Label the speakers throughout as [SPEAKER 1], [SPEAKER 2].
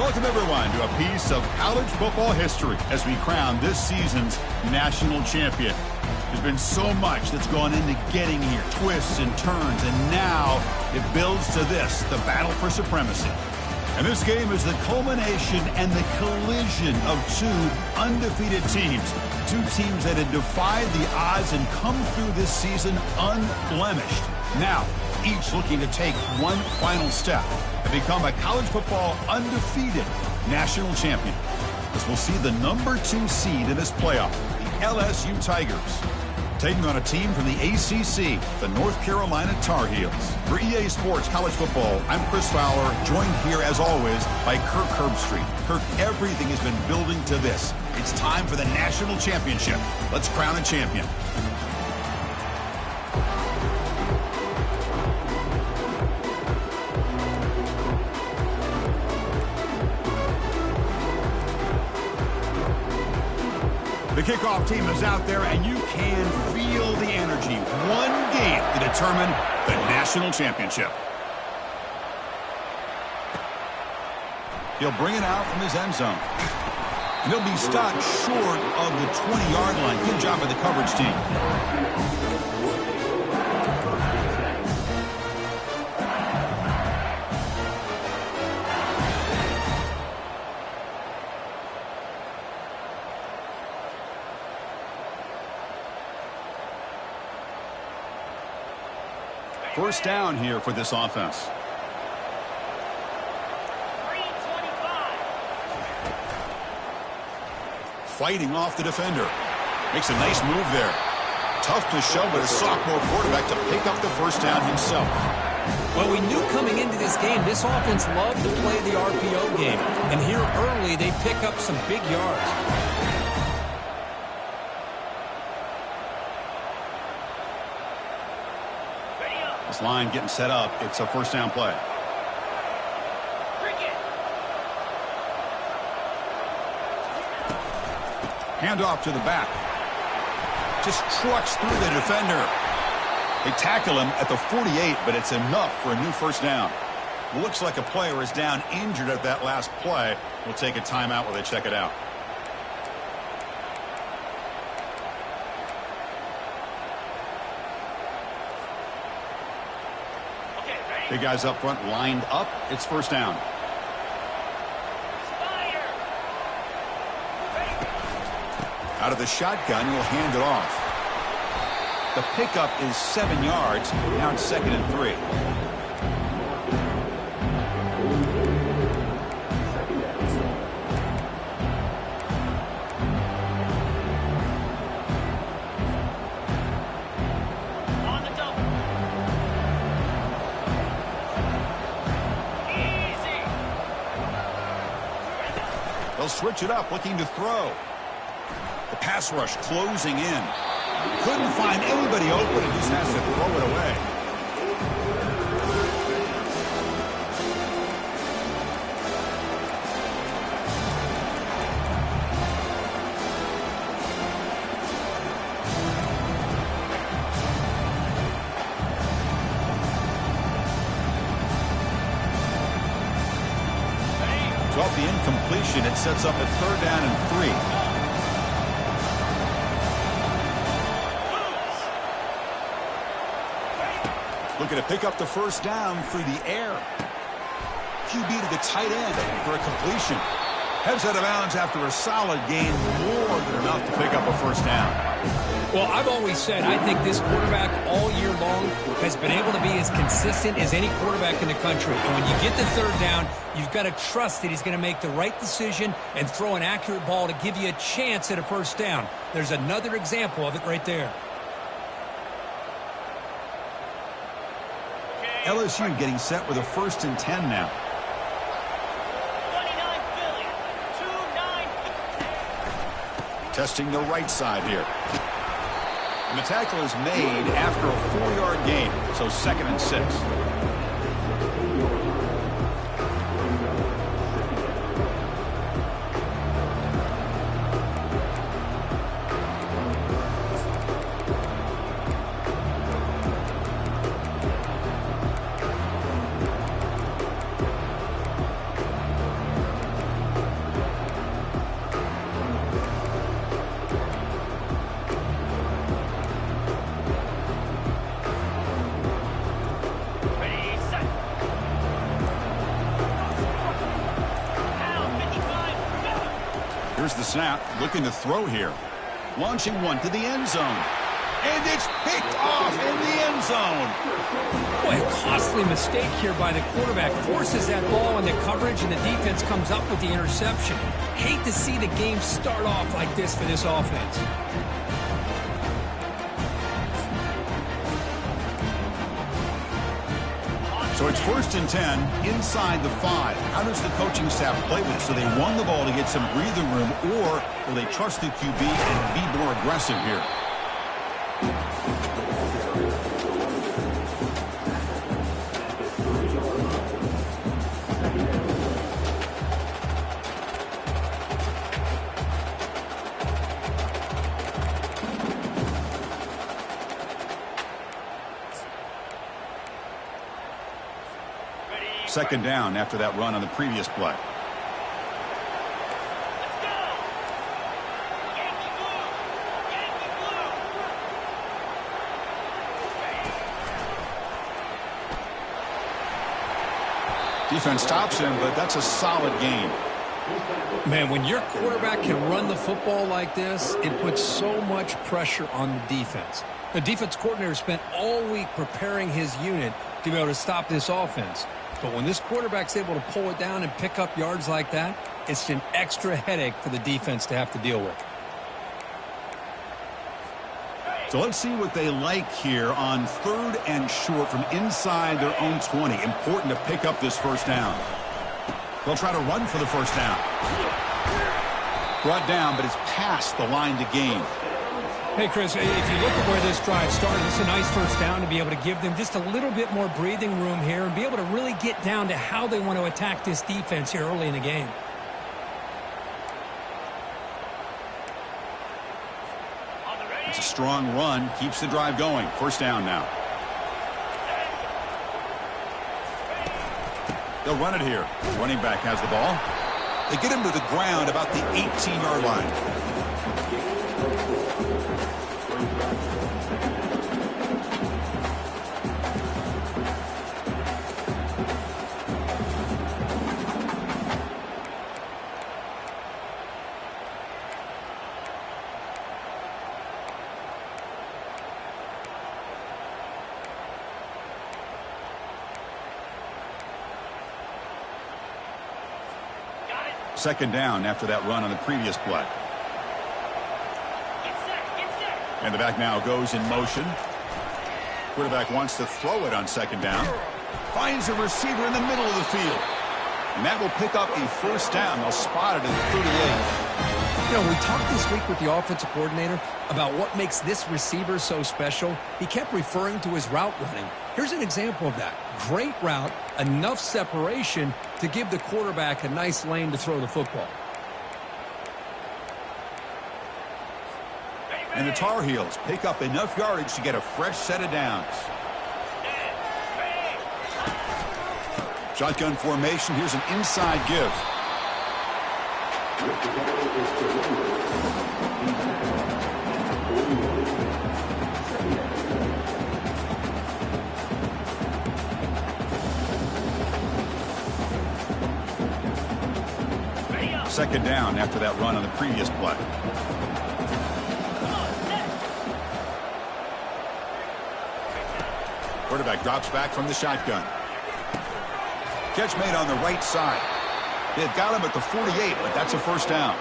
[SPEAKER 1] Welcome, everyone, to a piece of college football history as we crown this season's national champion. There's been so much that's gone into getting here, twists and turns, and now it builds to this, the battle for supremacy. And this game is the culmination and the collision of two undefeated teams. Two teams that had defied the odds and come through this season unblemished. Now, each looking to take one final step and become a college football undefeated national champion. As we'll see the #2 seed in this playoff, the LSU Tigers, taking on a team from the ACC, the North Carolina Tar Heels. For EA Sports College Football, I'm Chris Fowler, joined here as always by Kirk Herbstreit. Kirk, everything has been building to this. It's time for the national championship. Let's crown a champion. The kickoff team is out there, and you can feel the energy. One game to determine the national championship. He'll bring it out from his end zone. And he'll be stopped short of the 20-yard line. Good job by the coverage team. First down here for this offense. Fighting off the defender. Makes a nice move there. Tough to show, but a sophomore quarterback to pick up the first down himself.
[SPEAKER 2] Well, we knew coming into this game, this offense loved to play the RPO game. And here early, they pick up some big yards.
[SPEAKER 1] This line getting set up. It's a first down play. Handoff to the back. Just trucks through the defender. They tackle him at the 48, but it's enough for a new first down. Looks like a player is down injured at that last play. We'll take a timeout while they check it out. Big guys up front lined up. It's first down. Out of the shotgun, he'll hand it off. The pickup is 7 yards. Now it's 2nd and 3. They'll switch it up, looking to throw. The pass rush closing in. Couldn't find anybody open and just has to throw it away. So off the incompletion, it sets up a 3rd down and 3. Looking to pick up the first down through the air. QB to the tight end for a completion. Heads out of bounds after a solid gain, more than enough to pick up a first down.
[SPEAKER 2] Well, I've always said I think this quarterback all year long has been able to be as consistent as any quarterback in the country. And when you get the 3rd down, you've got to trust that he's going to make the right decision and throw an accurate ball to give you a chance at a first down. There's another example of it right there.
[SPEAKER 1] LSU getting set with a 1st and 10 now. Testing the right side here. And the tackle is made after a 4-yard gain, so 2nd and 6. snap, looking to throw here. Launching one to the end zone. And it's picked off in the end zone.
[SPEAKER 2] Boy, a costly mistake here by the quarterback. Forces that ball into coverage, and the defense comes up with the interception. Hate to see the game start off like this for this offense.
[SPEAKER 1] So it's 1st and 10 inside the 5. How does the coaching staff play with it? So they run the ball to get some breathing room, or will they trust the QB and be more aggressive here? Second down after that run on the previous play. Defense stops him, but that's a solid gain.
[SPEAKER 2] Man, when your quarterback can run the football like this, it puts so much pressure on the defense. The defense coordinator spent all week preparing his unit to be able to stop this offense. But when this quarterback's able to pull it down and pick up yards like that, it's an extra headache for the defense to have to deal with.
[SPEAKER 1] So let's see what they like here on 3rd and short from inside their own 20. Important to pick up this first down. They'll try to run for the first down. Brought down, but it's past the line to gain.
[SPEAKER 2] Hey, Chris, if you look at where this drive started, it's a nice first down to be able to give them just a little bit more breathing room here and be able to really get down to how they want to attack this defense here early in the game.
[SPEAKER 1] It's a strong run, keeps the drive going. First down now. They'll run it here. Running back has the ball. They get him to the ground about the 18-yard line. Second down after that run on the previous play. And the back now goes in motion. Quarterback wants to throw it on second down. Finds a receiver in the middle of the field. And that will pick up a first down. They'll spot it at 38.
[SPEAKER 2] You know, we talked this week with the offensive coordinator about what makes this receiver so special. He kept referring to his route running. Here's an example of that. Great route, enough separation to give the quarterback a nice lane to throw the football.
[SPEAKER 1] And the Tar Heels pick up enough yardage to get a fresh set of downs. Shotgun formation. Here's an inside give. Second down after that run on the previous play. Quarterback drops back from the shotgun. Catch made on the right side. They've got him at the 48, but that's a first down.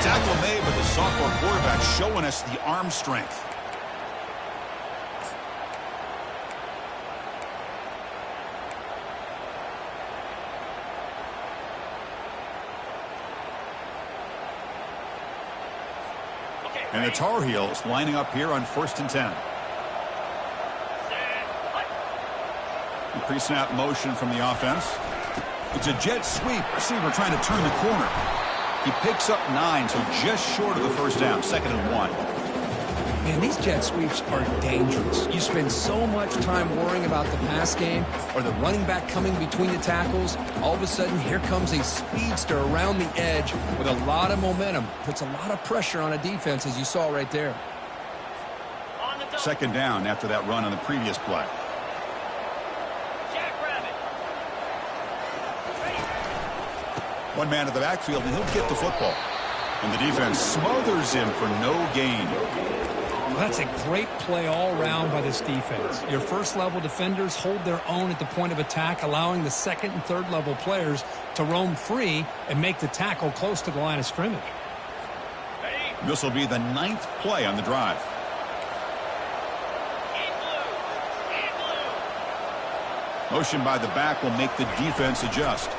[SPEAKER 1] Tackle made, but the sophomore quarterback showing us the arm strength. And the Tar Heels lining up here on 1st and 10. Pre-snap motion from the offense. It's a jet sweep. Receiver trying to turn the corner. He picks up 9, so just short of the first down. 2nd and 1.
[SPEAKER 2] Man, these jet sweeps are dangerous. You spend so much time worrying about the pass game or the running back coming between the tackles. All of a sudden, here comes a speedster around the edge with a lot of momentum. Puts a lot of pressure on a defense, as you saw right there.
[SPEAKER 1] Second down after that run on the previous play. One man in the backfield, and he'll get the football. And the defense smothers him for no gain.
[SPEAKER 2] Well, that's a great play all around by this defense. Your first-level defenders hold their own at the point of attack, allowing the second and third-level players to roam free and make the tackle close to the line of scrimmage.
[SPEAKER 1] This will be the 9th play on the drive. Motion by the back will make the defense adjust.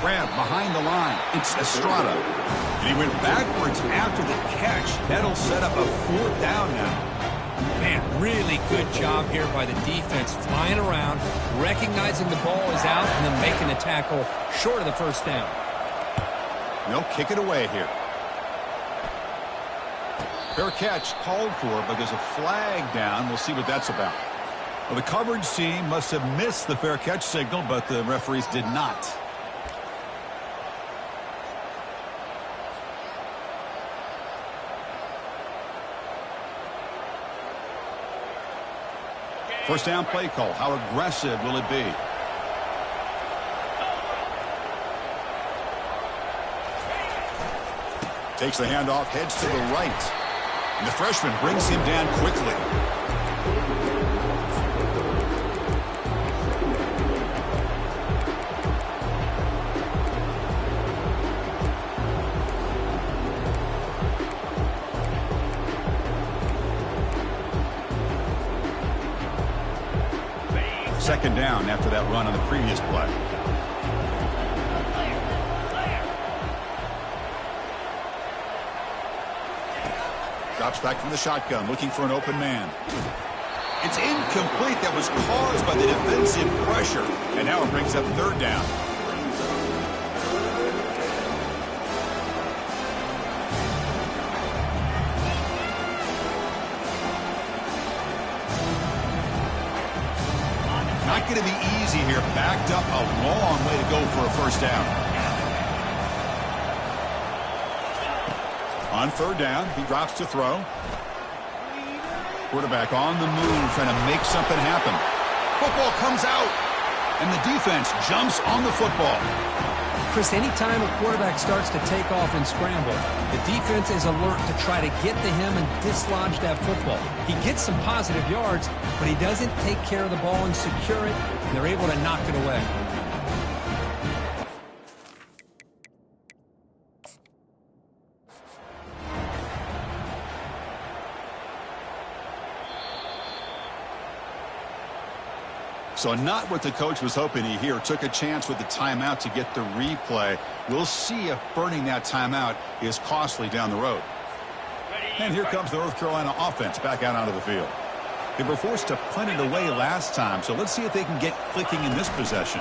[SPEAKER 1] Grab behind the line. It's Estrada. And he went backwards after the catch. That'll set up a 4th down now.
[SPEAKER 2] Man, really good job here by the defense, flying around, recognizing the ball is out, and then making the tackle short of the first down.
[SPEAKER 1] They'll kick it away here. Fair catch called for, but there's a flag down. We'll see what that's about. Well, the coverage team must have missed the fair catch signal, but the referees did not. First down play call. How aggressive will it be? Takes the handoff, heads to the right. And the freshman brings him down quickly. Second down after that run on the previous play. Drops back from the shotgun, looking for an open man. It's incomplete. That was caused by the defensive pressure. And now it brings up 3rd down. Not going to be easy here. Backed up a long way to go for a first down. On 3rd down, he drops to throw. Quarterback on the move, trying to make something happen. Football comes out, and the defense jumps on the football.
[SPEAKER 2] Chris, anytime a quarterback starts to take off and scramble, the defense is alert to try to get to him and dislodge that football. He gets some positive yards, but he doesn't take care of the ball and secure it, and they're able to knock it away.
[SPEAKER 1] So not what the coach was hoping to hear. Took a chance with the timeout to get the replay. We'll see if burning that timeout is costly down the road. And here comes the North Carolina offense back out onto the field. They were forced to punt it away last time, so let's see if they can get clicking in this possession.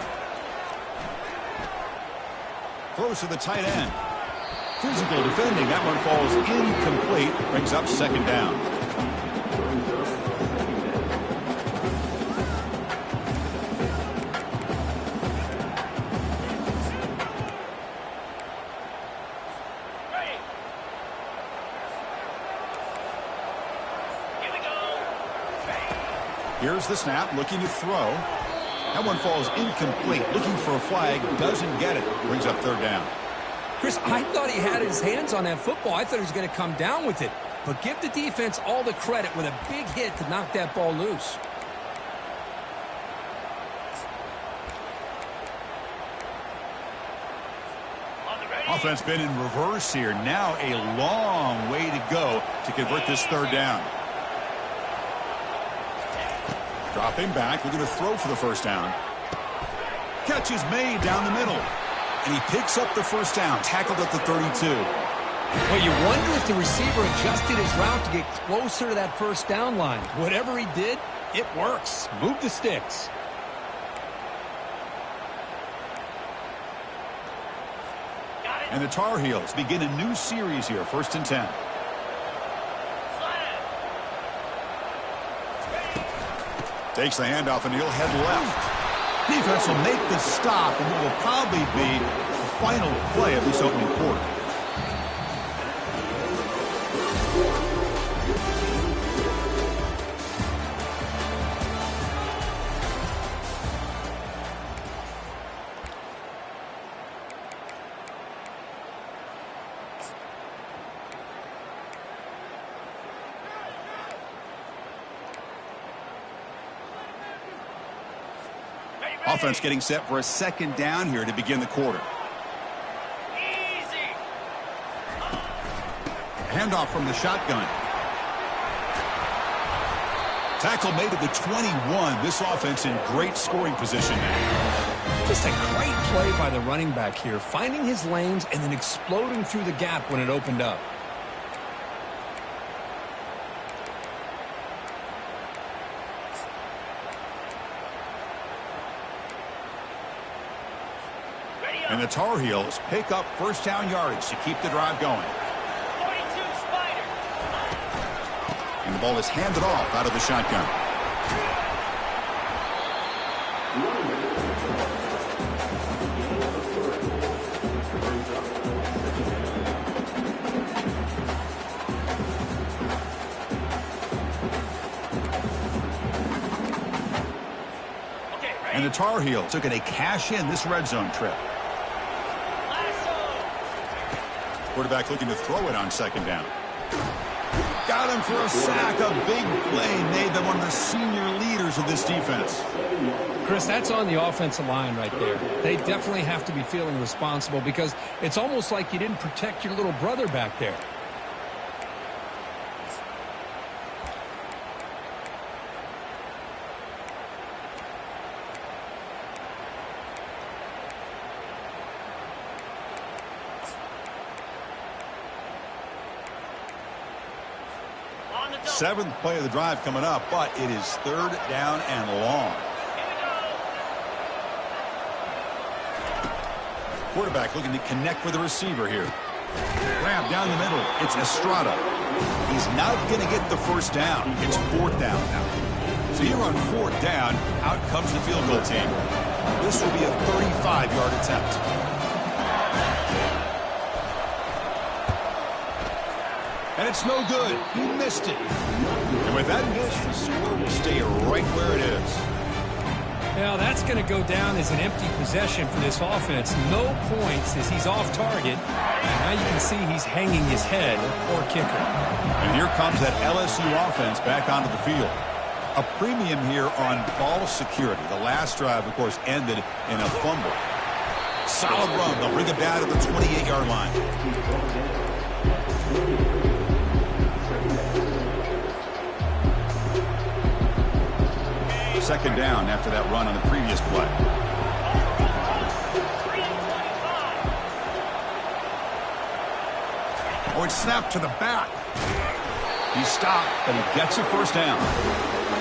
[SPEAKER 1] Throws to the tight end. Physical defending. That one falls incomplete. Brings up 2nd down. Here's the snap, looking to throw. That one falls incomplete. Looking for a flag, doesn't get it. Brings up 3rd down.
[SPEAKER 2] Chris, I thought he had his hands on that football. I thought he was going to come down with it. But give the defense all the credit with a big hit to knock that ball loose.
[SPEAKER 1] Offense been in reverse here. Now a long way to go to convert this 3rd down. Dropping back, looking to throw for the first down. Catch is made down the middle. And he picks up the first down, tackled at the 32.
[SPEAKER 2] Well, you wonder if the receiver adjusted his route to get closer to that first down line. Whatever he did, it works. Move the sticks.
[SPEAKER 1] And the Tar Heels begin a new series here, 1st and 10. Takes the handoff, and he'll head left. Defense will make the stop, and it will probably be the final play of this opening quarter. Offense getting set for a second down here to begin the quarter. Handoff from the shotgun. Tackle made at the 21. This offense in great scoring position now.
[SPEAKER 2] Just a great play by the running back here, finding his lanes and then exploding through the gap when it opened up.
[SPEAKER 1] And the Tar Heels pick up first down yardage to keep the drive going. And the ball is handed off out of the shotgun. And the Tar Heels looking to cash in this red zone trip. Quarterback looking to throw it on second down. Got him for a sack. A big play made them one of the senior leaders of this defense.
[SPEAKER 2] Chris, that's on the offensive line right there. They definitely have to be feeling responsible because it's almost like you didn't protect your little brother back there.
[SPEAKER 1] Seventh play of the drive coming up, but it is third down and long. Quarterback looking to connect with the receiver here. Grab down the middle. It's Estrada. He's not going to get the first down. It's fourth down now. So here on fourth down, out comes the field goal team. This will be a 35-yard attempt. And it's no good. He missed it. And with that miss, the score will stay right where it is.
[SPEAKER 2] Now, that's going to go down as an empty possession for this offense. No points as he's off target. And now you can see he's hanging his head. Poor kicker.
[SPEAKER 1] And here comes that LSU offense back onto the field. A premium here on ball security. The last drive, of course, ended in a fumble. Solid run. They'll bring it down to the 28-yard line. Second down after that run on the previous play. Oh, it's snapped to the back. He stopped, but he gets a first down.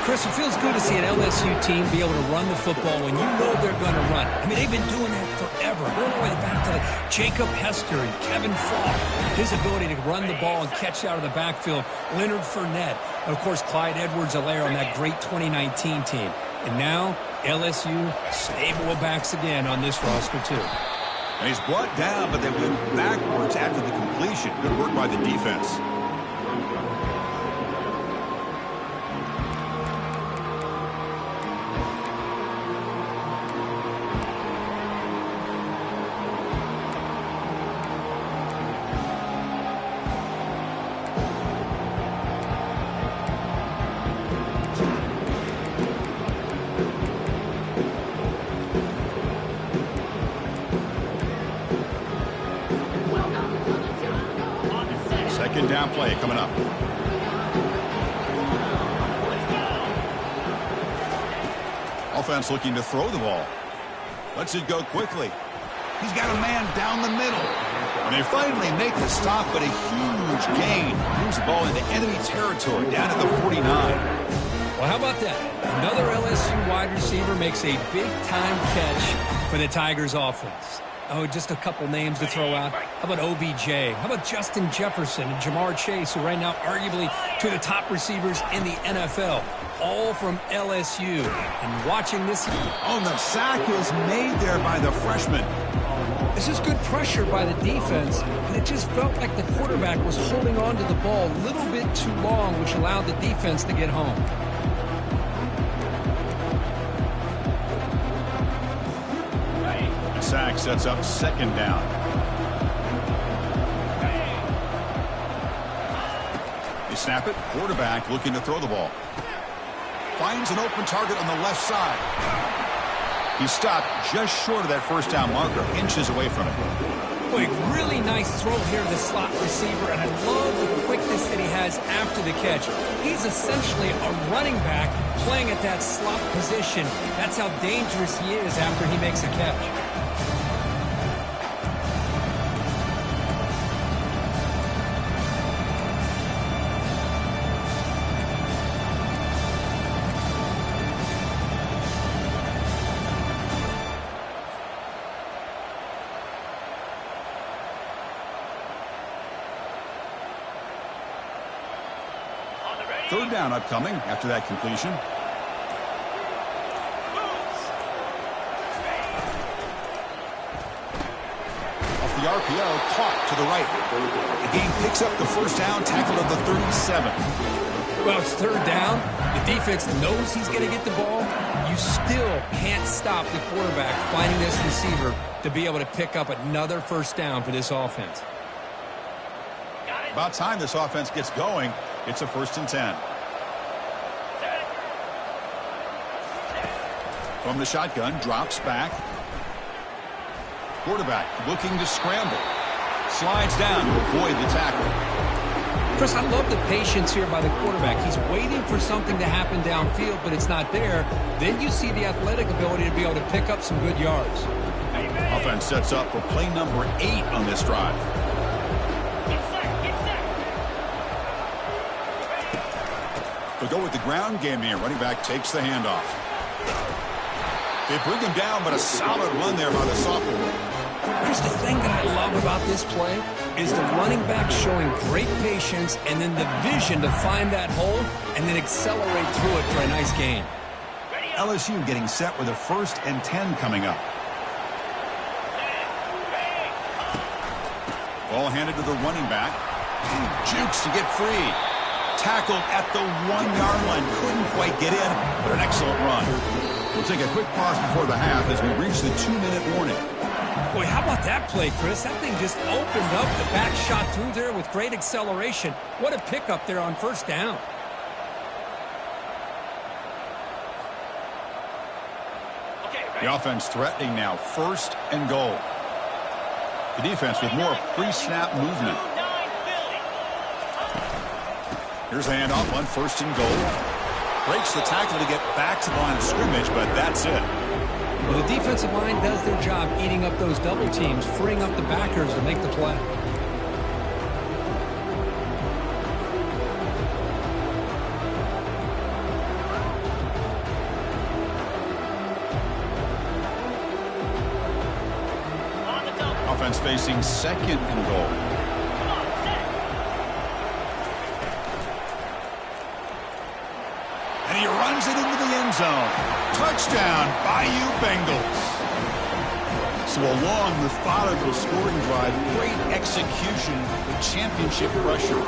[SPEAKER 2] Chris, it feels good to see an LSU team be able to run the football when you know they're going to run. I mean, they've been doing that forever. All the way back to like Jacob Hester and Kevin Falk. His ability to run the ball and catch out of the backfield. Leonard Fournette. And, of course, Clyde Edwards-Helaire on that great 2019 team. And now, LSU stable of backs again on this roster, too.
[SPEAKER 1] And he's brought down, but they went backwards after the completion. Good work by the defense. Second down play coming up. Offense looking to throw the ball. Lets it go quickly. He's got a man down the middle. And they finally make the stop, but a huge gain. Moves the ball into enemy territory down at the 49.
[SPEAKER 2] Well, how about that? Another LSU wide receiver makes a big-time catch for the Tigers offense. Oh, just a couple names to throw out. How about OBJ? How about Justin Jefferson and Jamar Chase, who right now arguably two of the top receivers in the NFL, all from LSU. And watching this...
[SPEAKER 1] Oh, the sack is made there by the freshman.
[SPEAKER 2] This is good pressure by the defense, but it just felt like the quarterback was holding on to the ball a little bit too long, which allowed the defense to get home.
[SPEAKER 1] Sack sets up second down. They snap it. Quarterback looking to throw the ball. Finds an open target on the left side. He stopped just short of that first down marker, inches away from it.
[SPEAKER 2] Boy, really nice throw here to the slot receiver, and I love the quickness that he has after the catch. He's essentially a running back playing at that slot position. That's how dangerous he is after he makes a catch.
[SPEAKER 1] Third down upcoming after that completion. Off the RPO, caught to the right. The game picks up the first down, tackled at the 37.
[SPEAKER 2] Well, it's third down. The defense knows he's going to get the ball. You still can't stop the quarterback finding this receiver to be able to pick up another first down for this offense.
[SPEAKER 1] About time this offense gets going. It's a 1st and 10. From the shotgun, drops back. Quarterback looking to scramble. Slides down to avoid the tackle.
[SPEAKER 2] Chris, I love the patience here by the quarterback. He's waiting for something to happen downfield, but it's not there. Then you see the athletic ability to be able to pick up some good yards.
[SPEAKER 1] Offense sets up for play number 8 on this drive. They'll go with the ground game here. Running back takes the handoff. They bring him down, but a solid run there by the sophomore.
[SPEAKER 2] Chris, the thing that I love about this play is the running back showing great patience and then the vision to find that hole and then accelerate through it for a nice gain.
[SPEAKER 1] LSU getting set with a 1st and 10 coming up. Ball handed to the running back. Jukes to get free. Tackled at the 1-yard line. Couldn't quite get in, but an excellent run. We'll take a quick pause before the half as we reach the 2-minute warning.
[SPEAKER 2] Boy, how about that play, Chris? That thing just opened up. The back shot through there with great acceleration. What a pickup there on first down.
[SPEAKER 1] The offense threatening now. 1st and goal. The defense with more pre-snap movement. Here's the handoff on 1st and goal. Breaks the tackle to get back to the line of scrimmage, but that's it.
[SPEAKER 2] Well, the defensive line does their job eating up those double teams, freeing up the backers to make the play.
[SPEAKER 1] Offense facing 2nd and goal. And he runs it into the end zone. Touchdown, Bayou Bengals. So a long, methodical scoring drive. Great execution with championship pressure.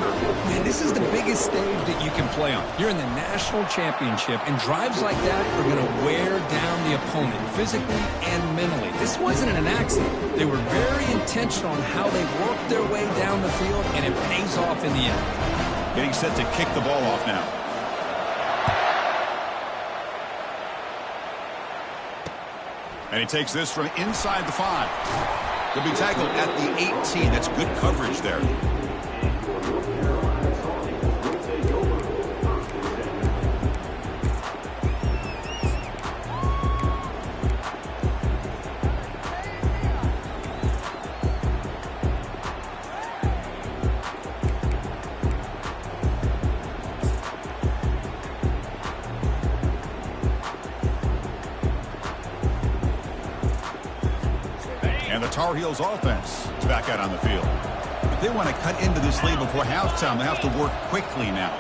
[SPEAKER 2] Man, this is the biggest stage that you can play on. You're in the national championship, and drives like that are going to wear down the opponent physically and mentally. This wasn't an accident. They were very intentional on how they worked their way down the field, and it pays off in the end.
[SPEAKER 1] Getting set to kick the ball off now. And he takes this from inside the 5. He'll be tackled at the 18. That's good coverage there. Tar Heels offense is back out on the field. If they want to cut into this lead before halftime, they have to work quickly now.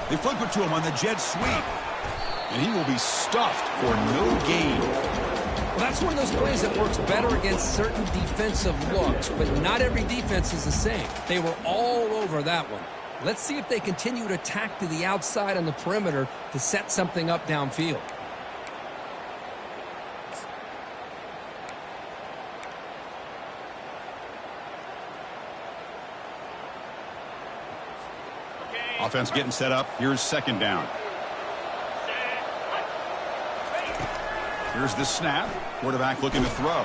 [SPEAKER 1] They flip it to him on the jet sweep. And he will be stuffed for no gain.
[SPEAKER 2] Well, that's one of those plays that works better against certain defensive looks, but not every defense is the same. They were all over that one. Let's see if they continue to attack to the outside on the perimeter to set something up downfield.
[SPEAKER 1] Offense getting set up. Here's 2nd down. Here's the snap. Quarterback looking to throw.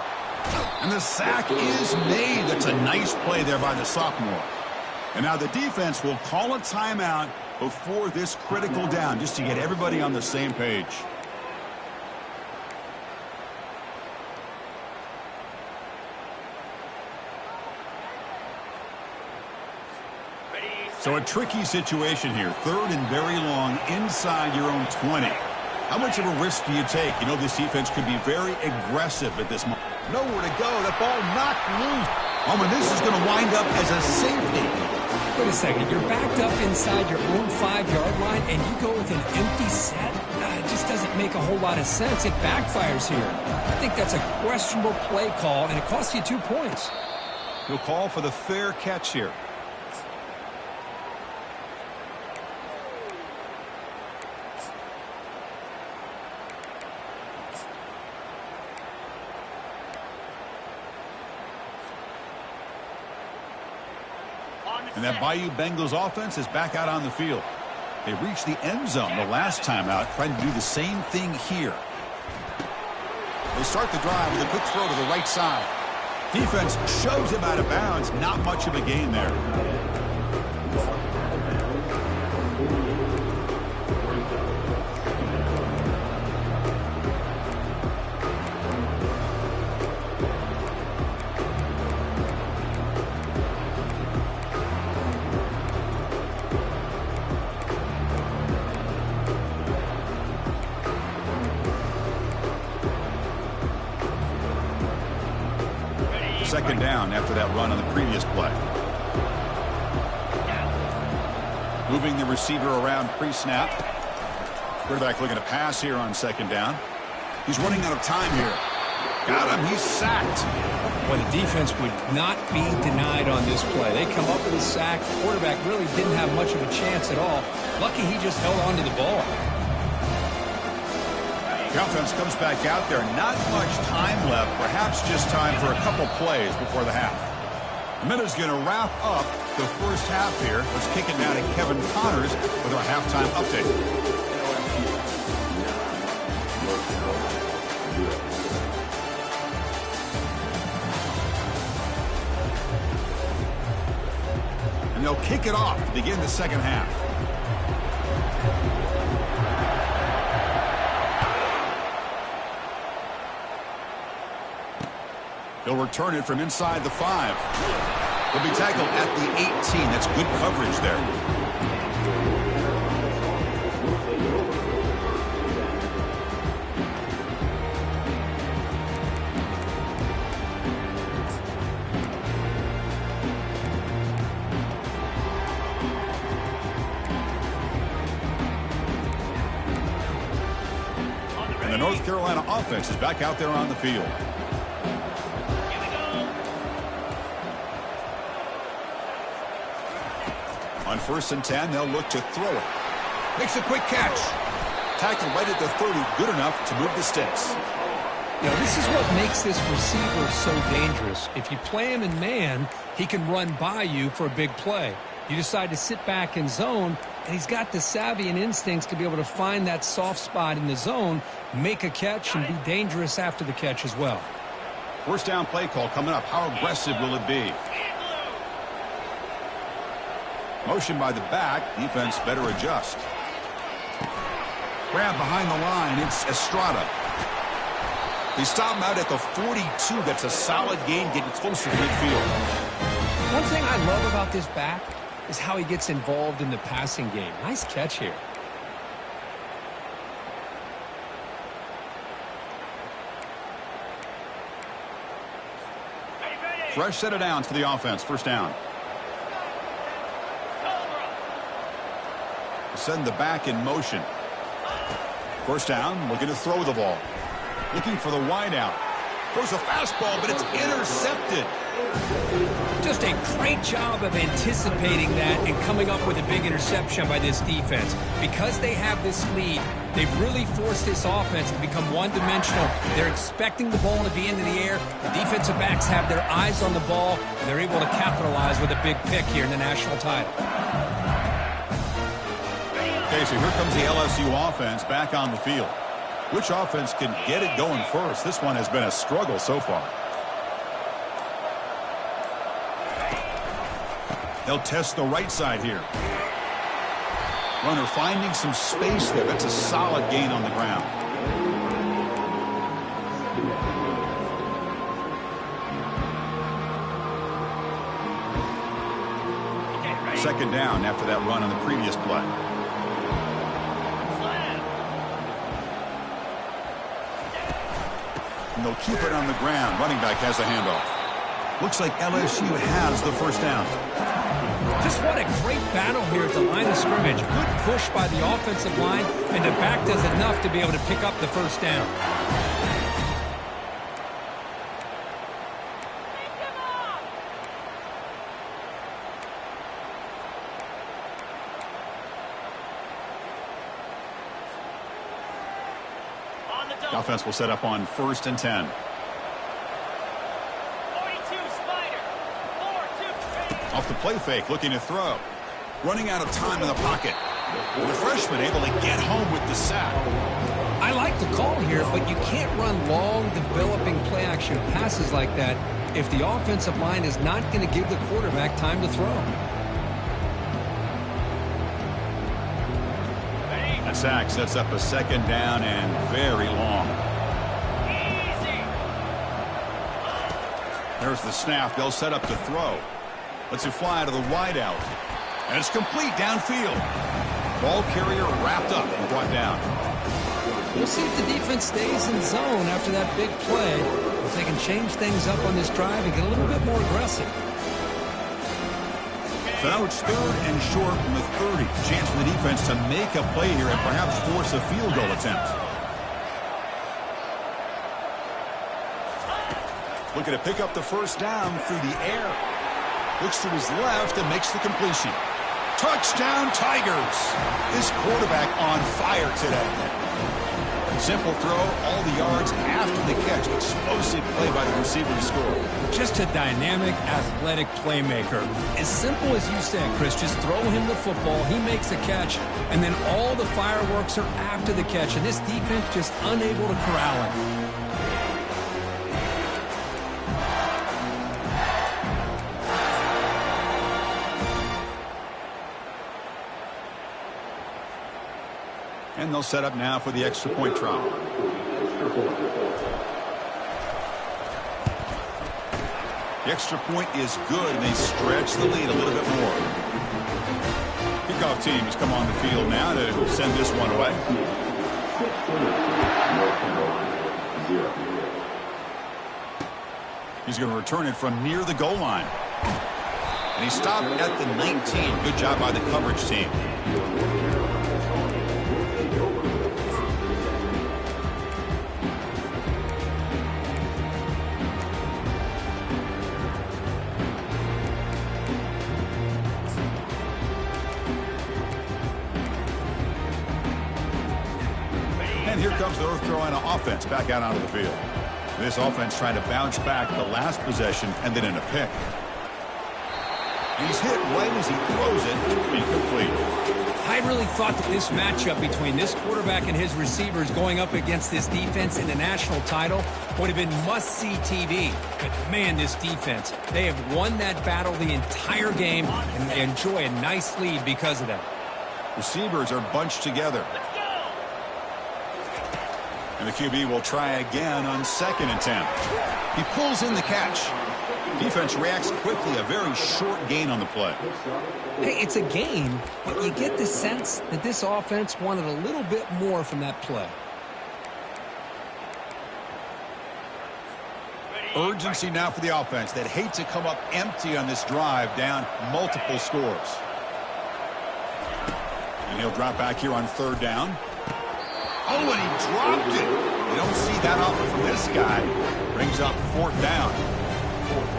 [SPEAKER 1] And the sack is made. That's a nice play there by the sophomore. And now the defense will call a timeout before this critical down, just to get everybody on the same page. So a tricky situation here. 3rd and very long inside your own 20. How much of a risk do you take? You know, this defense could be very aggressive at this moment. Nowhere to go. That ball knocked loose. Oh, and this is going to wind up as a safety.
[SPEAKER 2] Wait a second. You're backed up inside your own 5-yard line, and you go with an empty set? It just doesn't make a whole lot of sense. It backfires here. I think that's a questionable play call, and it costs you 2 points.
[SPEAKER 1] He'll call for the fair catch here. And that Bayou Bengals offense is back out on the field. They reached the end zone the last time out, trying to do the same thing here. They start the drive with a quick throw to the right side. Defense shoves him out of bounds. Not much of a gain there. Second down after that run on the previous play. Moving the receiver around pre-snap. Quarterback looking to pass here on second down. He's running out of time here. Got him. He's sacked.
[SPEAKER 2] Well, the defense would not be denied on this play. They come up with a sack. The quarterback really didn't have much of a chance at all. Lucky he just held on to the ball.
[SPEAKER 1] The offense comes back out there. Not much time left. Perhaps just time for a couple plays before the half. The minute's going to wrap up the first half here. Let's kick it down to Kevin Connors with our halftime update. And they'll kick it off to begin the second half. He'll return it from inside the 5. He'll be tackled at the 18. That's good coverage there. And the North Carolina offense is back out there on the field. On 1st and 10, they'll look to throw it. Makes a quick catch. Tackled right at the 30. Good enough to move the sticks.
[SPEAKER 2] You know, this is what makes this receiver so dangerous. If you play him in man, he can run by you for a big play. You decide to sit back in zone, and he's got the savvy and instincts to be able to find that soft spot in the zone, make a catch, and be dangerous after the catch as well.
[SPEAKER 1] First down play call coming up. How aggressive will it be? Motion by the back. Defense better adjust. Grab behind the line. It's Estrada. They stop him out at the 42. That's a solid gain, getting closer to midfield.
[SPEAKER 2] One thing I love about this back is how he gets involved in the passing game. Nice catch here.
[SPEAKER 1] Fresh set of downs for the offense. First down. Send the back in motion. First down, looking to throw the ball. Looking for the wideout. Throws a fastball, but it's intercepted.
[SPEAKER 2] Just a great job of anticipating that and coming up with a big interception by this defense. Because they have this lead, they've really forced this offense to become one-dimensional. They're expecting the ball to be into the air. The defensive backs have their eyes on the ball, and they're able to capitalize with a big pick here in the national title.
[SPEAKER 1] Okay, so here comes the LSU offense back on the field. Which offense can get it going first? This one has been a struggle so far. They'll test the right side here. Runner finding some space there. That's a solid gain on the ground. Second down after that run on the previous play. And they'll keep it on the ground. Running back has the handoff. Looks like LSU has the first down.
[SPEAKER 2] Just what a great battle here at the line of scrimmage. Good push by the offensive line, and the back does enough to be able to pick up the first down.
[SPEAKER 1] The offense will set up on 1st and 10. Off the play fake, looking to throw. Running out of time in the pocket. The freshman able to get home with the sack.
[SPEAKER 2] I like the call here, but you can't run long, developing play-action passes like that if the offensive line is not going to give the quarterback time to throw.
[SPEAKER 1] That sack sets up a second down and very long. There's the snap. They'll set up to throw. Lets it fly to the wideout. And it's complete downfield. Ball carrier wrapped up and brought down.
[SPEAKER 2] We'll see if the defense stays in zone after that big play. If they can change things up on this drive and get a little bit more aggressive.
[SPEAKER 1] So now it's 3rd and short from the 30. Chance for the defense to make a play here and perhaps force a field goal attempt. Looking to pick up the first down through the air. Looks to his left and makes the completion. Touchdown, Tigers. This quarterback on fire today. Simple throw, all the yards after the catch. Explosive play by the receiver to score.
[SPEAKER 2] Just a dynamic, athletic playmaker. As simple as you said, Chris, just throw him the football, he makes the catch, and then all the fireworks are after the catch, and this defense just unable to corral him.
[SPEAKER 1] And they'll set up now for the extra point try. The extra point is good, and they stretch the lead a little bit more. Kickoff team has come on the field now to send this one away. He's going to return it from near the goal line. And he stopped at the 19. Good job by the coverage team. Here comes the North Carolina offense back out onto the field. This offense trying to bounce back the last possession and then in a pick. He's hit right as he throws it. Incomplete.
[SPEAKER 2] I really thought that this matchup between this quarterback and his receivers going up against this defense in the national title would have been must-see TV. But man, this defense, they have won that battle the entire game, and they enjoy a nice lead because of that.
[SPEAKER 1] Receivers are bunched together. And the QB will try again on 2nd and 10. He pulls in the catch. Defense reacts quickly. A very short gain on the play.
[SPEAKER 2] Hey, it's a gain, but you get the sense that this offense wanted a little bit more from that play.
[SPEAKER 1] Urgency now for the offense that hate to come up empty on this drive, down multiple scores. And he'll drop back here on 3rd down. Oh, and he dropped it. You don't see that often from this guy. Brings up 4th down.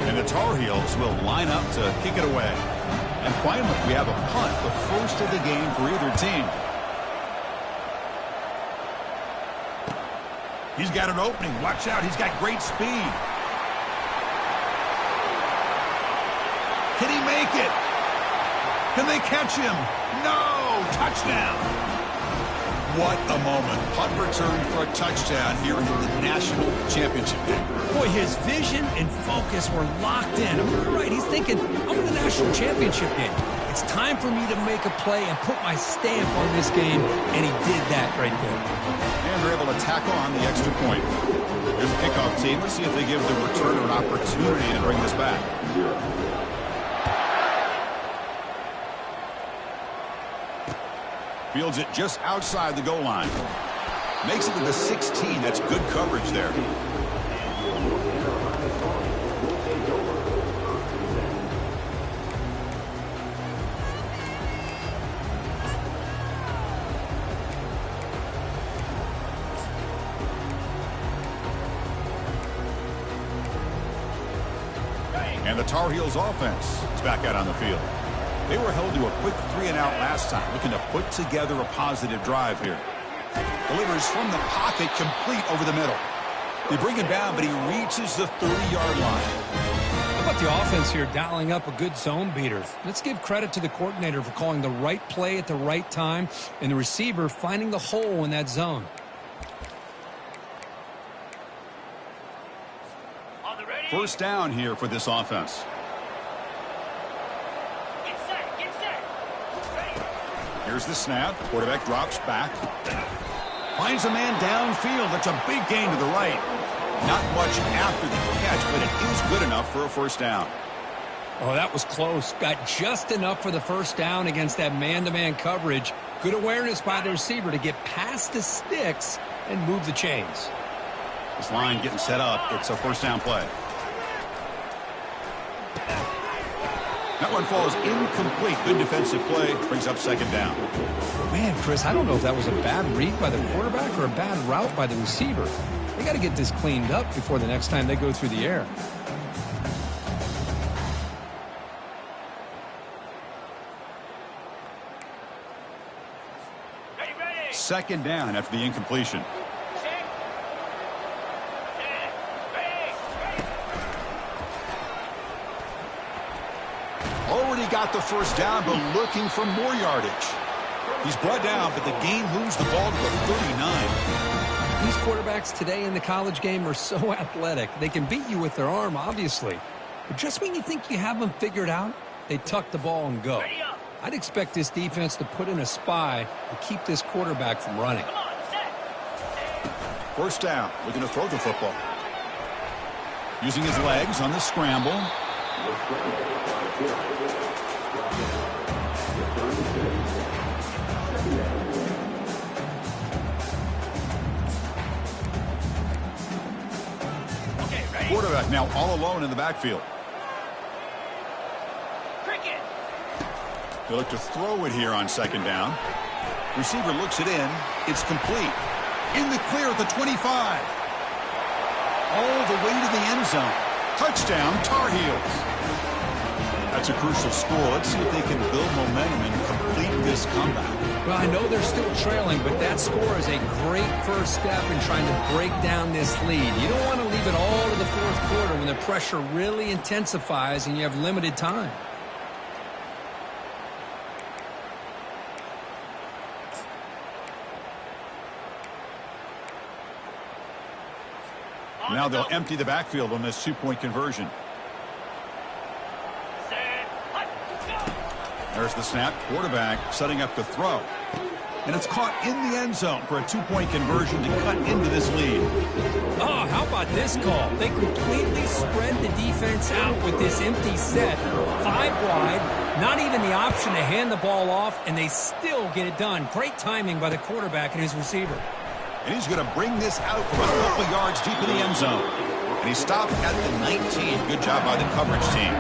[SPEAKER 1] And the Tar Heels will line up to kick it away. And finally, we have a punt, the first of the game for either team. He's got an opening. Watch out. He's got great speed. Can he make it? Can they catch him? No! Touchdown! What a moment. Punt return for a touchdown here in the national championship game.
[SPEAKER 2] Boy, his vision and focus were locked in. I'm right. He's thinking, I'm in the national championship game. It's time for me to make a play and put my stamp on this game, and he did that right there.
[SPEAKER 1] And they're able to tack on the extra point. Here's a kickoff team. Let's see if they give the returner an opportunity to bring this back. Fields it just outside the goal line. Makes it to the 16. That's good coverage there. And the Tar Heels offense is back out on the field. They were held to a quick 3-and-out last time, looking to put together a positive drive here. Delivers from the pocket, complete over the middle. They bring him down, but he reaches the 30-yard line.
[SPEAKER 2] How about the offense here dialing up a good zone beater? Let's give credit to the coordinator for calling the right play at the right time and the receiver finding the hole in that zone.
[SPEAKER 1] First down here for this offense. Here's the snap. Quarterback drops back. Finds a man downfield. That's a big gain to the right. Not much after the catch, but it is good enough for a first down.
[SPEAKER 2] Oh, that was close. Got just enough for the first down against that man-to-man coverage. Good awareness by the receiver to get past the sticks and move the chains.
[SPEAKER 1] This line getting set up. It's a first down play. That one falls incomplete. Good defensive play. Brings up second down.
[SPEAKER 2] Man, Chris, I don't know if that was a bad read by the quarterback or a bad route by the receiver. They got to get this cleaned up before the next time they go through the air.
[SPEAKER 1] Second down after the incompletion. Already got the first down, but looking for more yardage. He's brought down, but the gain moves the ball to the 39.
[SPEAKER 2] These quarterbacks today in the college game are so athletic. They can beat you with their arm, obviously. But just when you think you have them figured out, they tuck the ball and go. I'd expect this defense to put in a spy to keep this quarterback from running.
[SPEAKER 1] First down, looking to throw the football. Using his legs on the scramble. Quarterback now all alone in the backfield. They look to throw it here on second down. Receiver looks it in. It's complete. In the clear at the 25. All the way to the end zone. Touchdown, Tar Heels. That's a crucial score. Let's see if they can build momentum and complete this comeback.
[SPEAKER 2] Well, I know they're still trailing, but that score is a great first step in trying to break down this lead. You don't want to leave it all to the fourth quarter when the pressure really intensifies and you have limited time.
[SPEAKER 1] Now they'll empty the backfield on this two-point conversion. There's the snap. Quarterback setting up the throw. And it's caught in the end zone for a two-point conversion to cut into this lead.
[SPEAKER 2] Oh, how about this call? They completely spread the defense out with this empty set. 5 wide, not even the option to hand the ball off, and they still get it done. Great timing by the quarterback and his receiver.
[SPEAKER 1] And he's going to bring this out from a couple yards deep in the end zone. And he stopped at the 19. Good job by the coverage team.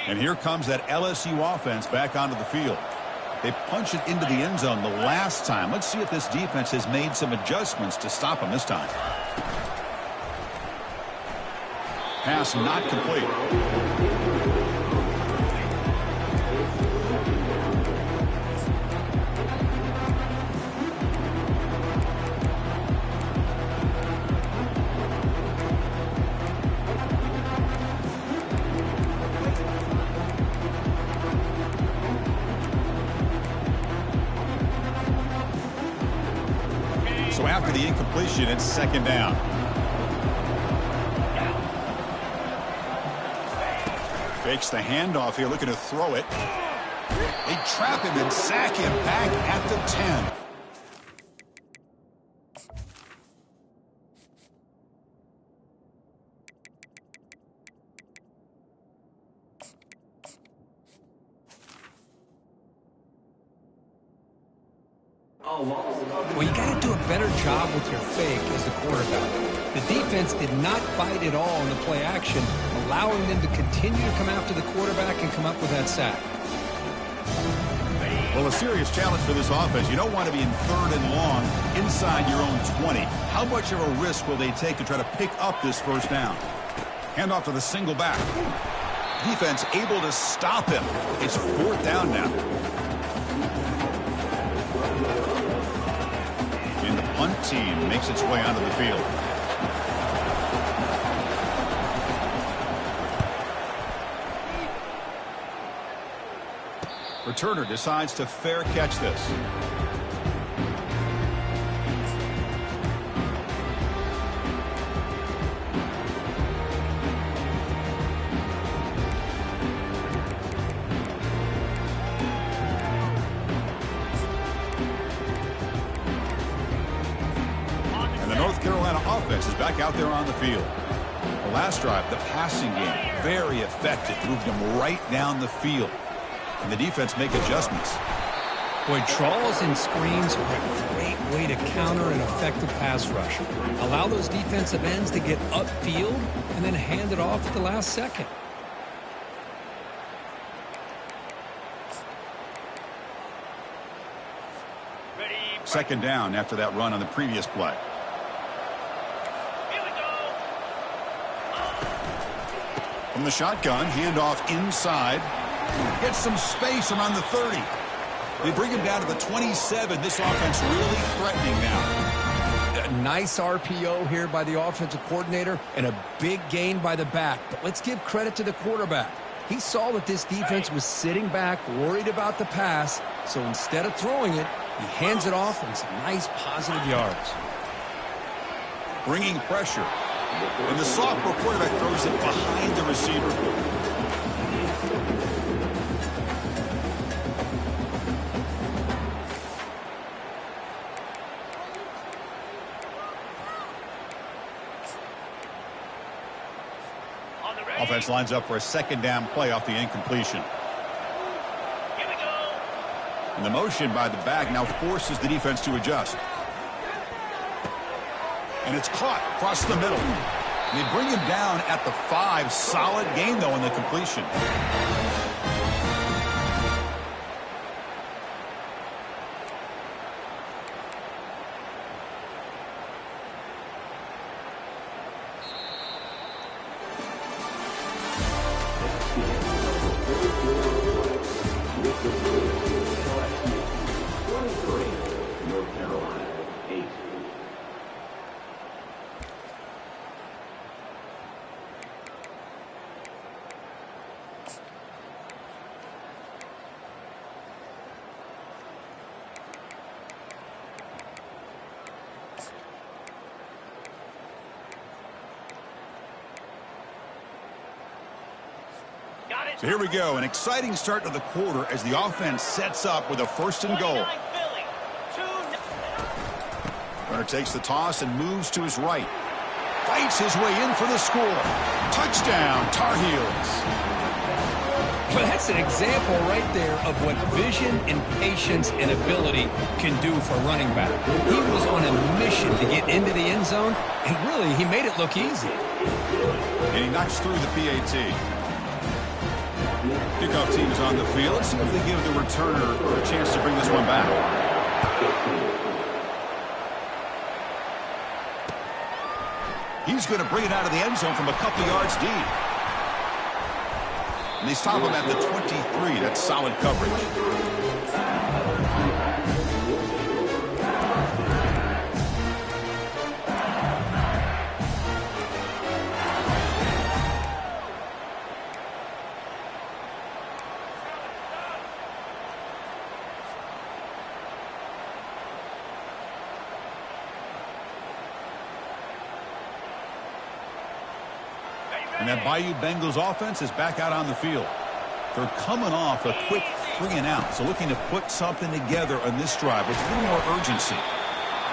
[SPEAKER 1] And here comes that LSU offense back onto the field. They punch it into the end zone the last time. Let's see if this defense has made some adjustments to stop them this time. Pass not complete. after the incompletion, it's second down. Fakes the handoff here, looking to throw it. They trap him and sack him back at the 10.
[SPEAKER 2] Well, you got to do a better job with your fake as the quarterback. The defense did not bite at all in the play action, allowing them to continue to come after the quarterback and come up with that sack.
[SPEAKER 1] Well, a serious challenge for this offense. You don't want to be in 3rd and long inside your own 20. How much of a risk will they take to try to pick up this first down? Handoff to the single back. Defense able to stop him. It's 4th down now. And the punt team makes its way onto the field. Returner decides to fair catch this. And the North Carolina offense is back out there on the field. The last drive, the passing game, very effective, moved them right down the field. And the defense make adjustments.
[SPEAKER 2] Boy, draws and screens are a great way to counter an effective pass rush. Allow those defensive ends to get upfield and then hand it off at the last second.
[SPEAKER 1] Second down after that run on the previous play. From the shotgun, handoff inside. Gets some space around the 30. They bring him down to the 27. This offense really threatening now.
[SPEAKER 2] A nice RPO here by the offensive coordinator and a big gain by the back. But let's give credit to the quarterback. He saw that this defense was sitting back, worried about the pass. So instead of throwing it, he hands it off and some nice positive yards.
[SPEAKER 1] Bringing pressure. And the sophomore quarterback throws it behind the receiver. Offense lines up for a second down play off the incompletion.
[SPEAKER 3] Here we go.
[SPEAKER 1] And the motion by the back now forces the defense to adjust. And it's caught across the middle. And they bring him down at the 5. Solid gain, though, in the completion. So here we go, an exciting start to the quarter as the offense sets up with a 1st and goal. Runner takes the toss and moves to his right. Fights his way in for the score. Touchdown, Tar Heels.
[SPEAKER 2] Well, that's an example right there of what vision and patience and ability can do for a running back. He was on a mission to get into the end zone, and really, he made it look easy.
[SPEAKER 1] And he knocks through the PAT. Kickoff team is on the field. Let's see if they give the returner a chance to bring this one back. He's going to bring it out of the end zone from a couple yards deep. And they stop him at the 23. That's solid coverage. And that Bayou Bengals offense is back out on the field. They're coming off a quick 3-and-out, so looking to put something together on this drive with a little more urgency.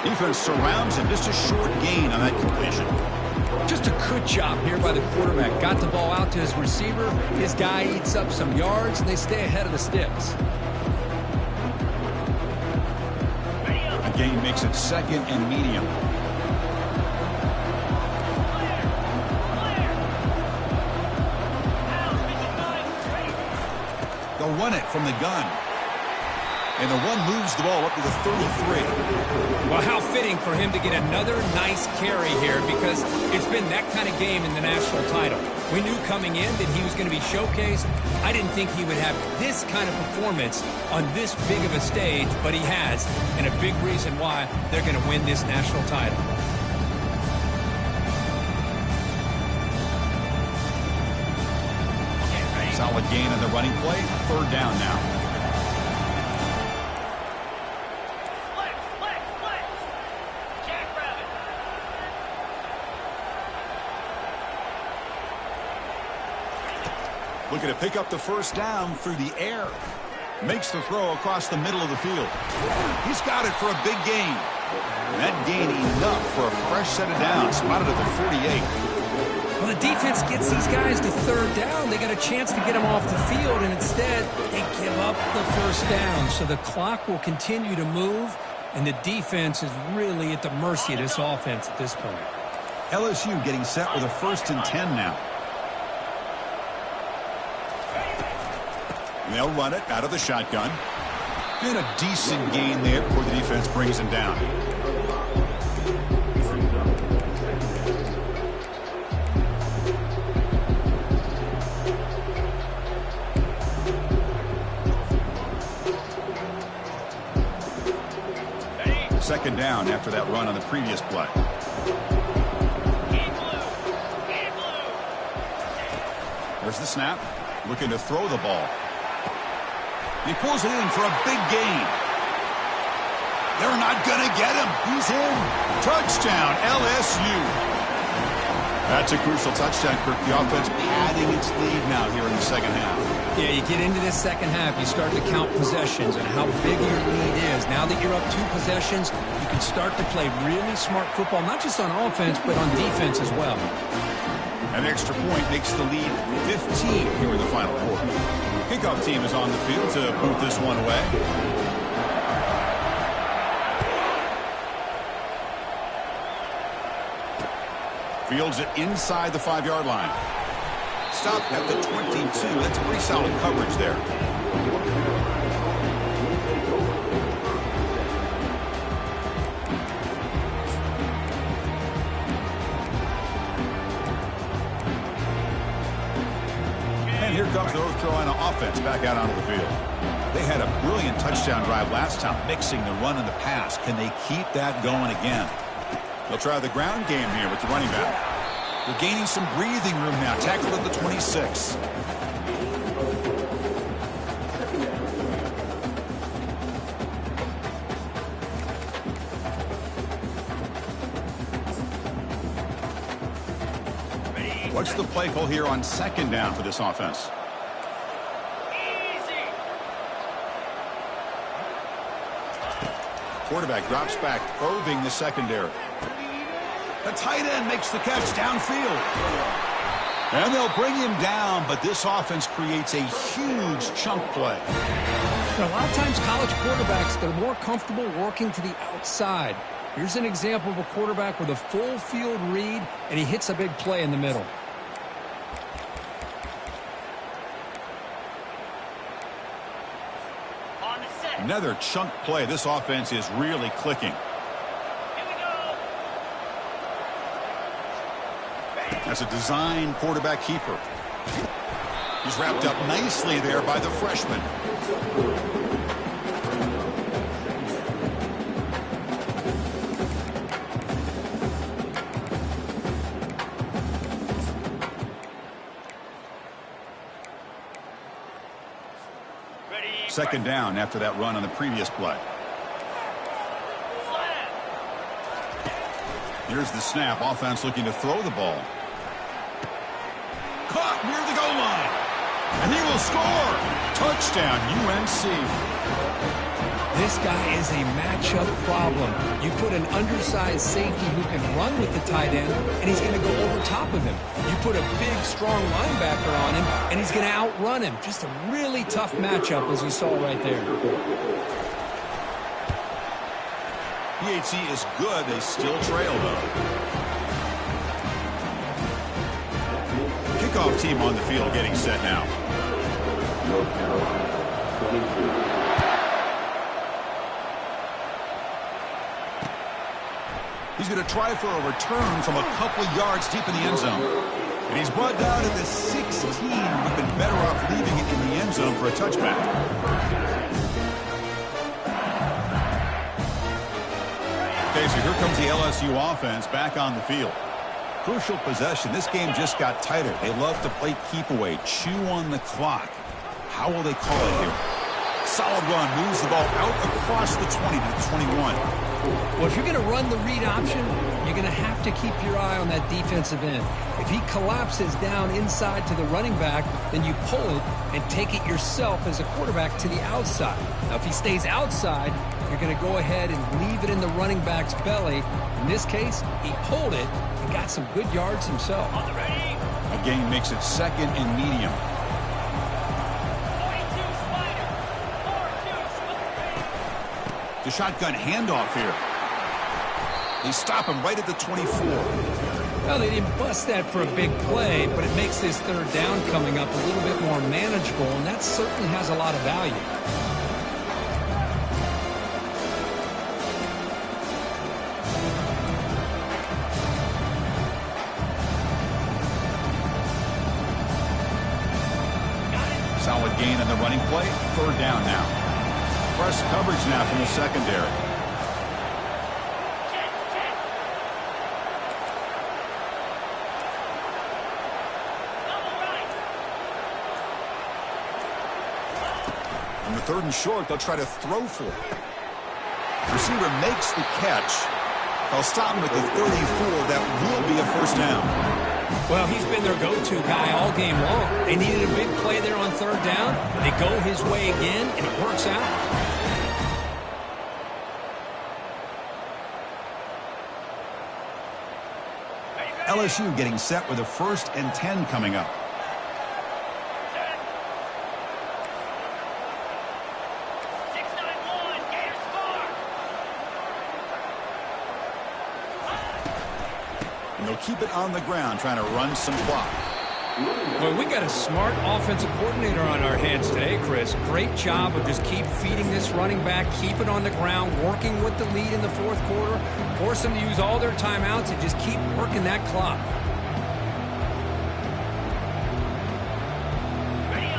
[SPEAKER 1] Defense surrounds him, just a short gain on that completion.
[SPEAKER 2] Just a good job here by the quarterback. Got the ball out to his receiver. His guy eats up some yards, and they stay ahead of the sticks.
[SPEAKER 1] The gain makes it 2nd and medium. They'll run it from the gun. And the one moves the ball up to the 33.
[SPEAKER 2] Well, how fitting for him to get another nice carry here, because it's been that kind of game in the national title. We knew coming in that he was going to be showcased. I didn't think he would have this kind of performance on this big of a stage, but he has, and a big reason why they're going to win this national title.
[SPEAKER 1] Solid gain on the running play. 3rd down now. Looking to pick up the 1st down through the air. Makes the throw across the middle of the field. He's got it for a big gain. And that gain enough for a fresh set of downs. Spotted at the 48.
[SPEAKER 2] Well, the defense gets these guys to 3rd down. They got a chance to get them off the field, and instead they give up the 1st down. So the clock will continue to move, and the defense is really at the mercy of this offense at this point.
[SPEAKER 1] LSU getting set with a 1st and 10 now. And they'll run it out of the shotgun. And a decent gain there before the defense brings him down. Second down after that run on the previous play. There's the snap. Looking to throw the ball. He pulls it in for a big gain. They're not going to get him. He's in. Touchdown, LSU. That's a crucial touchdown, Kirk. The offense padding its lead now here in the 2nd half.
[SPEAKER 2] Yeah, you get into this 2nd half, you start to count possessions and how big your lead is. Now that you're up 2 possessions, you can start to play really smart football, not just on offense, but on defense as well.
[SPEAKER 1] An extra point makes the lead 15 here in the final quarter. Kickoff team is on the field to boot this one away. Fields it inside the 5-yard line. Stopped at the 22. That's pretty solid coverage there. And here comes the North Carolina offense back out onto the field. They had a brilliant touchdown drive last time, mixing the run and the pass. Can they keep that going again? They'll try the ground game here with the running back. They're gaining some breathing room now. Tackled at the 26. What's the play call here on 2nd down for this offense? Quarterback drops back, probing the secondary. The tight end makes the catch downfield. And they'll bring him down, but this offense creates a huge chunk play.
[SPEAKER 2] A lot of times college quarterbacks, they're more comfortable working to the outside. Here's an example of a quarterback with a full field read, and he hits a big play in the middle.
[SPEAKER 1] Another chunk play. This offense is really clicking. That's a design quarterback keeper. He's wrapped up nicely there by the freshman. Second down after that run on the previous play. Here's the snap. Offense looking to throw the ball. caught near the goal line. And he will score. Touchdown, UNC.
[SPEAKER 2] This guy is a matchup problem. You put an undersized safety who can run with the tight end, and he's going to go over top of him. You put a big, strong linebacker on him, and he's going to outrun him. Just a really tough matchup, as you saw right there.
[SPEAKER 1] PAT is good. They still trail, though. Kickoff team on the field getting set now. He's going to try for a return from a couple yards deep in the end zone. And he's brought down at the 16. Would have been better off leaving it in the end zone for a touchback. Okay, so here comes the LSU offense back on the field. Crucial possession. This game just got tighter. They love to play keep away, chew on the clock. How will they call it here? Solid run, moves the ball out across the 20 to the 21.
[SPEAKER 2] Well, if you're going to run the read option, you're going to have to keep your eye on that defensive end. If he collapses down inside to the running back, then you pull it and take it yourself as a quarterback to the outside. Now, if he stays outside, you're going to go ahead and leave it in the running back's belly. In this case, he pulled it and got some good yards himself.
[SPEAKER 3] On the ready.
[SPEAKER 1] A gain makes it second and medium.
[SPEAKER 3] 42 spider. 4-2
[SPEAKER 1] The shotgun handoff here. They stop him right at the 24.
[SPEAKER 2] Well, they didn't bust that for a big play, but it makes this third down coming up a little bit more manageable, and that certainly has a lot of value.
[SPEAKER 1] Solid gain on the running play. Third down now. Press coverage now from the secondary. On the third and short, they'll try to throw for it. Receiver makes the catch. They'll stop him at the 34. That will be a first down.
[SPEAKER 2] Well, he's been their go-to guy all game long. They needed a big play there on third down. They go his way again, and it works out.
[SPEAKER 1] LSU getting set with a 1st and 10 coming up.
[SPEAKER 3] 6-9-1. Gator score.
[SPEAKER 1] And they'll keep it on the ground, trying to run some clock.
[SPEAKER 2] Well, we got a smart offensive coordinator on our hands today, Chris. Great job of just keep feeding this running back, keep it on the ground, working with the lead in the fourth quarter, force them to use all their timeouts and just keep working that clock.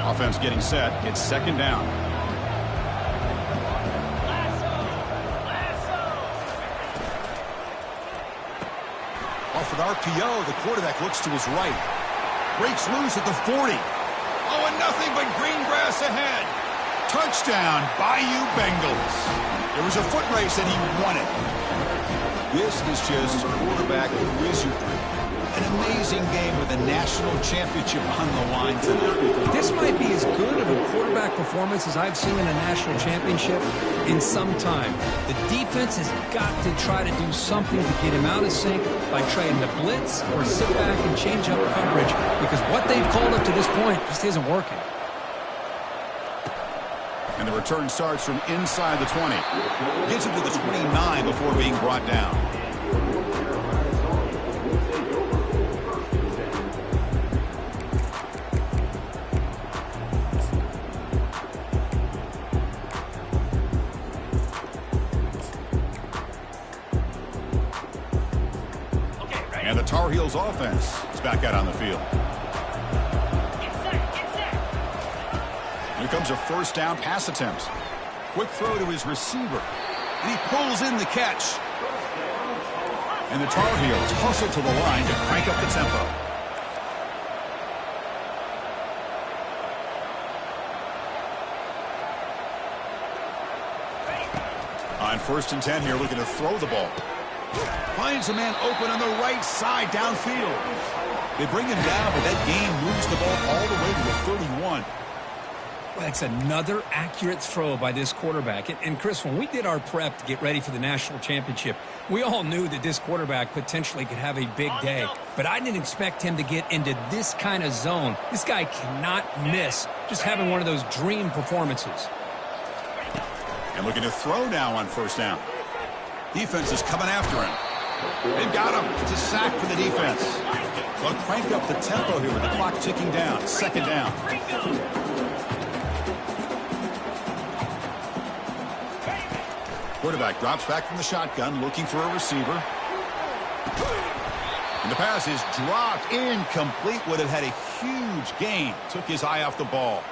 [SPEAKER 1] Offense getting set. It's second down. Off an RPO, the quarterback looks to his right. Breaks loose at the 40. Oh, and nothing but green grass ahead. Touchdown, Bayou Bengals. There was a foot race and he won it. This is just quarterback wizardry. An amazing game with a national championship on the line tonight.
[SPEAKER 2] This might be as good of a quarterback performance as I've seen in a national championship in some time. The defense has got to try to do something to get him out of sync by trying to blitz or sit back and change up coverage, because what they've called up to this point just isn't working.
[SPEAKER 1] And the return starts from inside the 20. Gets him to the 29 before being brought down. And the Tar Heels offense is back out on the field. Here comes a first down pass attempt. Quick throw to his receiver. And he pulls in the catch. And the Tar Heels hustle to the line to crank up the tempo. On 1st and 10 here, looking to throw the ball. Finds a man open on the right side downfield. They bring him down, but that gain moves the ball all the way to the 31.
[SPEAKER 2] That's another accurate throw by this quarterback. And Chris, when we did our prep to get ready for the national championship, we all knew that this quarterback potentially could have a big day. But I didn't expect him to get into this kind of zone. This guy cannot miss, just having one of those dream performances.
[SPEAKER 1] And looking to throw now on first down. Defense is coming after him. They've got him. It's a sack for the defense. They'll crank up the tempo here with the clock ticking down. Second down. Quarterback drops back from the shotgun, looking for a receiver. And the pass is dropped. Incomplete. Would have had a huge gain. Took his eye off the ball.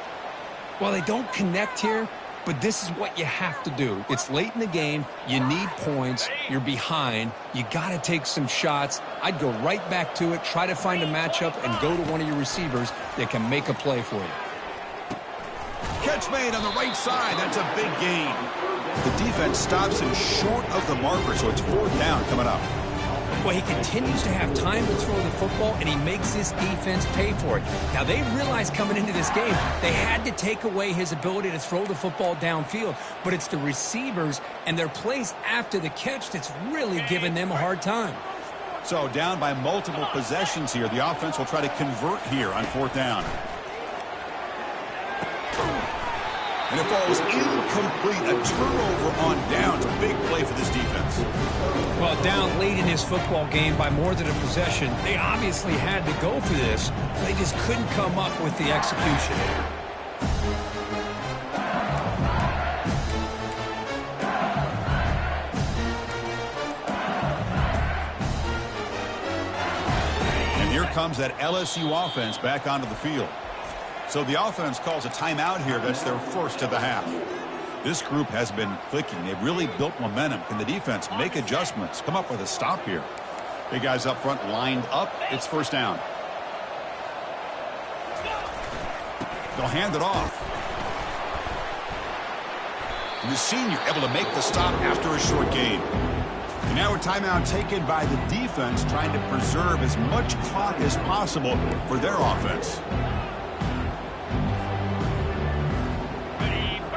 [SPEAKER 2] Well, they don't connect here, but this is what you have to do. It's late in the game. You need points. You're behind. You got to take some shots. I'd go right back to it, try to find a matchup, and go to one of your receivers that can make a play for you.
[SPEAKER 1] Catch made on the right side. That's a big gain. The defense stops him short of the marker, so it's fourth down coming up.
[SPEAKER 2] Well, he continues to have time to throw the football, and he makes this defense pay for it. Now, they realized coming into this game they had to take away his ability to throw the football downfield, but it's the receivers and their plays after the catch that's really giving them a hard time.
[SPEAKER 1] So down by multiple possessions here. The offense will try to convert here on fourth down. And it falls incomplete. A turnover on downs. A big play for this defense.
[SPEAKER 2] Well, down late in this football game by more than a possession, they obviously had to go for this. They just couldn't come up with the execution.
[SPEAKER 1] And here comes that LSU offense back onto the field. So the offense calls a timeout here. That's their first of the half. This group has been clicking. They've really built momentum. Can the defense make adjustments? Come up with a stop here. Big guys up front lined up. It's first down. They'll hand it off. And the senior able to make the stop after a short gain. And now a timeout taken by the defense, trying to preserve as much clock as possible for their offense.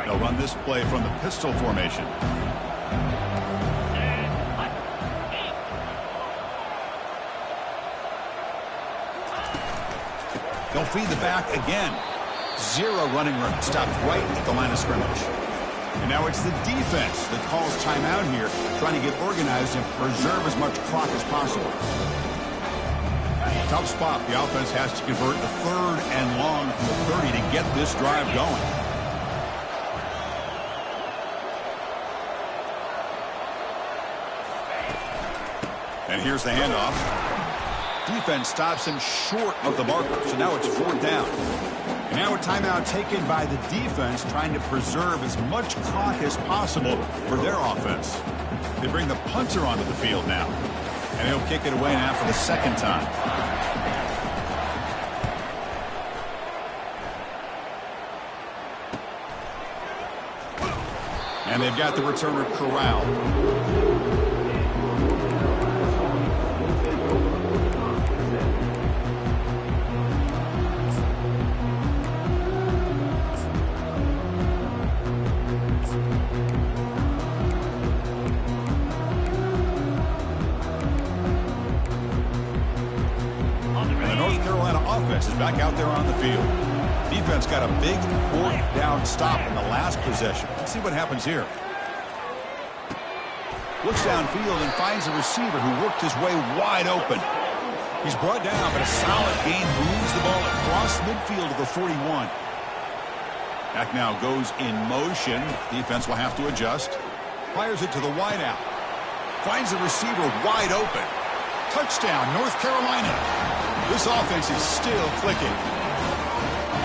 [SPEAKER 1] They'll run this play from the pistol formation. They'll feed the back again. Zero running room. Stopped right at the line of scrimmage. And now it's the defense that calls timeout here, trying to get organized and preserve as much clock as possible. Tough spot. The offense has to convert the third and long from the 30 to get this drive going. And here's the handoff. Defense stops him short of the marker, so now it's fourth down. And now a timeout taken by the defense, trying to preserve as much clock as possible for their offense. They bring the punter onto the field now. And he'll kick it away now for the second time. And they've got the returner corralled. Is back out there on the field. Defense got a big fourth down stop in the last possession. Let's see what happens here. Looks downfield and finds a receiver who worked his way wide open. He's brought down, but a solid gain moves the ball across midfield to the 41. Back now goes in motion. Defense will have to adjust. Fires it to the wideout. Finds the receiver wide open. Touchdown, North Carolina. This offense is still clicking.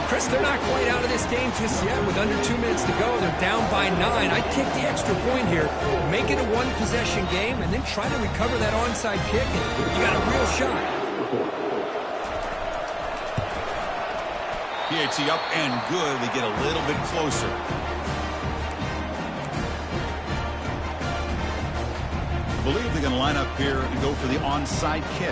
[SPEAKER 2] Chris, they're not quite out of this game just yet. With under 2 minutes to go, they're down by 9. I'd take the extra point here, make it a one-possession game, and then try to recover that onside kick, and you got a real shot.
[SPEAKER 1] PAT up and good. They get a little bit closer. I believe they going to line up here and go for the onside kick.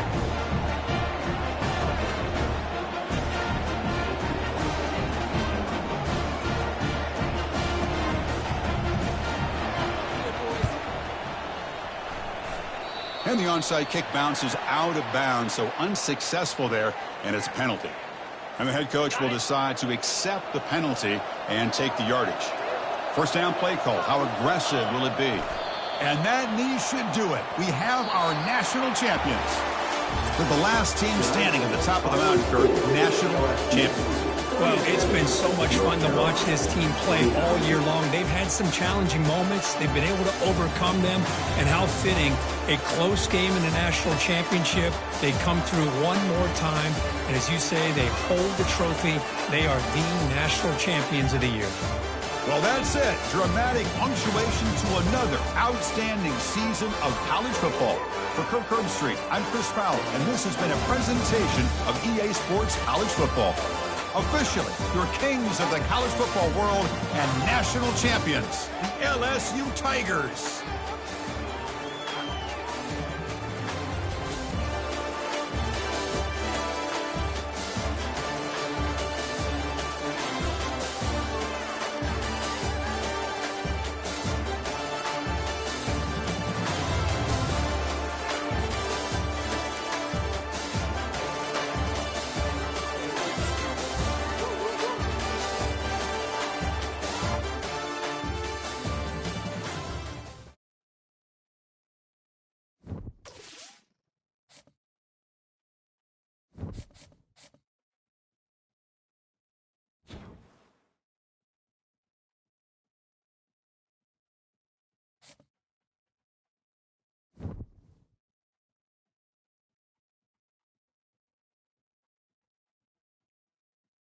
[SPEAKER 1] And the onside kick bounces out of bounds, so unsuccessful there, and it's a penalty. And the head coach will decide to accept the penalty and take the yardage. First down play call. How aggressive will it be? And that knee should do it. We have our national champions. They're the last team standing at the top of the mountain, Kurt. National champions.
[SPEAKER 2] Well, it's been so much fun to watch this team play all year long. They've had some challenging moments. They've been able to overcome them. And how fitting, a close game in the national championship. They come through one more time. And as you say, they hold the trophy. They are the national champions of the year.
[SPEAKER 1] Well, that's it. Dramatic punctuation to another outstanding season of college football. For Kirk Herbstreit, I'm Chris Fowler, and this has been a presentation of EA Sports College Football. Officially, your kings of the college football world and national champions, the LSU Tigers.